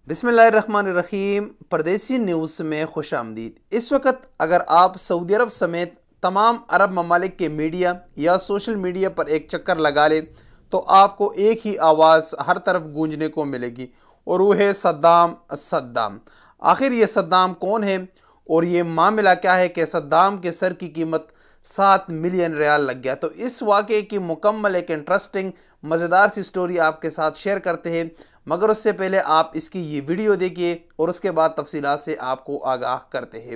बिस्मिल्लाहिर्रहमानिर्रहीम। परदेसी न्यूज़ में खुश आमदीद। इस वक्त अगर आप सऊदी अरब समेत तमाम अरब ममालिक के मीडिया या सोशल मीडिया पर एक चक्कर लगा लें तो आपको एक ही आवाज़ हर तरफ गूंजने को मिलेगी और वो है सद्दाम सद्दाम। आखिर ये सद्दाम कौन है और ये मामला क्या है कि सद्दाम के सर की कीमत 7 मिलियन रियाल लग गया। तो इस वाक़े की मुकम्मल एक इंटरेस्टिंग मज़ेदार सी स्टोरी आपके साथ शेयर करते हैं, मगर उससे पहले आप इसकी ये वीडियो देखिए और उसके बाद तफसीलात से आपको आगाह करते हैं।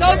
7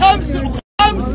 5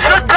6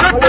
6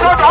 7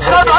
7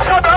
7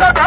7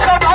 7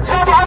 7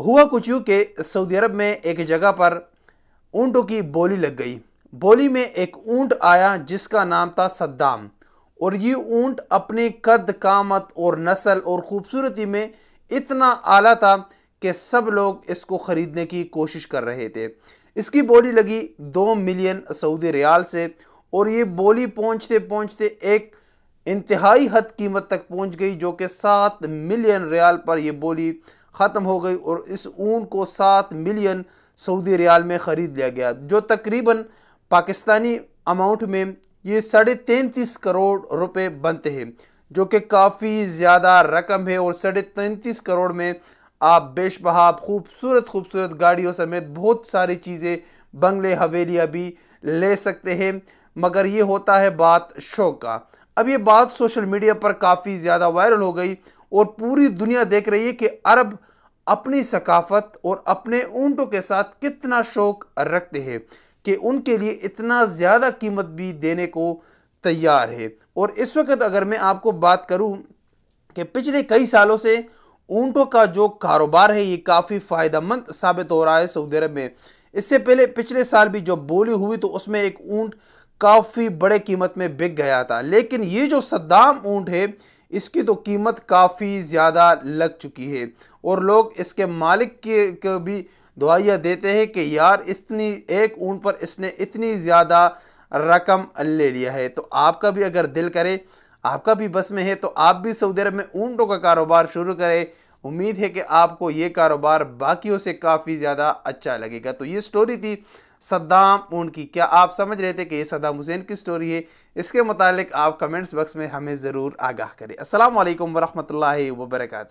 हुआ कुछ यूँ कि सऊदी अरब में एक जगह पर ऊँटों की बोली लग गई। बोली में एक ऊँट आया जिसका नाम था सद्दाम, और ये ऊँट अपने कद कामत और नस्ल और ख़ूबसूरती में इतना आला था कि सब लोग इसको ख़रीदने की कोशिश कर रहे थे। इसकी बोली लगी 2 मिलियन सऊदी रियाल से, और ये बोली पहुँचते पहुँचते एक इंतहाई हद कीमत तक पहुँच गई जो कि 7 मिलियन रियाल पर यह बोली ख़त्म हो गई और इस ऊँट को 7 मिलियन सऊदी रियाल में ख़रीद लिया गया, जो तकरीबन पाकिस्तानी अमाउंट में ये 33.5 करोड़ रुपए बनते हैं, जो कि काफ़ी ज़्यादा रकम है। और 33.5 करोड़ में आप बेशबहा खूबसूरत गाड़ियों समेत बहुत सारी चीज़ें, बंगले हवेलियाँ भी ले सकते हैं। मगर ये होता है बात शौक का। अब ये बात सोशल मीडिया पर काफ़ी ज़्यादा वायरल हो गई और पूरी दुनिया देख रही है कि अरब अपनी सकाफ़त और अपने ऊँटों के साथ कितना शौक़ रखते हैं कि उनके लिए इतना ज़्यादा कीमत भी देने को तैयार है। और इस वक्त अगर मैं आपको बात करूं कि पिछले कई सालों से ऊँटों का जो कारोबार है ये काफ़ी फ़ायदेमंद साबित हो रहा है सऊदी अरब में। इससे पहले पिछले साल भी जो बोली हुई तो उसमें एक ऊँट काफ़ी बड़े कीमत में बिक गया था, लेकिन ये जो सद्दाम ऊँट है इसकी तो कीमत काफ़ी ज़्यादा लग चुकी है और लोग इसके मालिक के भी दुआइयाँ देते हैं कि यार इतनी एक ऊँट पर इसने इतनी ज़्यादा रकम ले लिया है। तो आपका भी अगर दिल करे, आपका भी बस में है, तो आप भी सऊदी अरब में ऊँटों का कारोबार शुरू करें। उम्मीद है कि आपको ये कारोबार बाकियों से काफ़ी ज़्यादा अच्छा लगेगा। तो ये स्टोरी थी सद्दाम ऊँट की। क्या आप समझ रहे थे कि ये सद्दाम हुसैन की स्टोरी है? इसके मुतालिक आप कमेंट्स बॉक्स में हमें ज़रूर आगाह करें। अस्सलाम वालेकुम वरहमतुल्लाहि वबरकातुहू।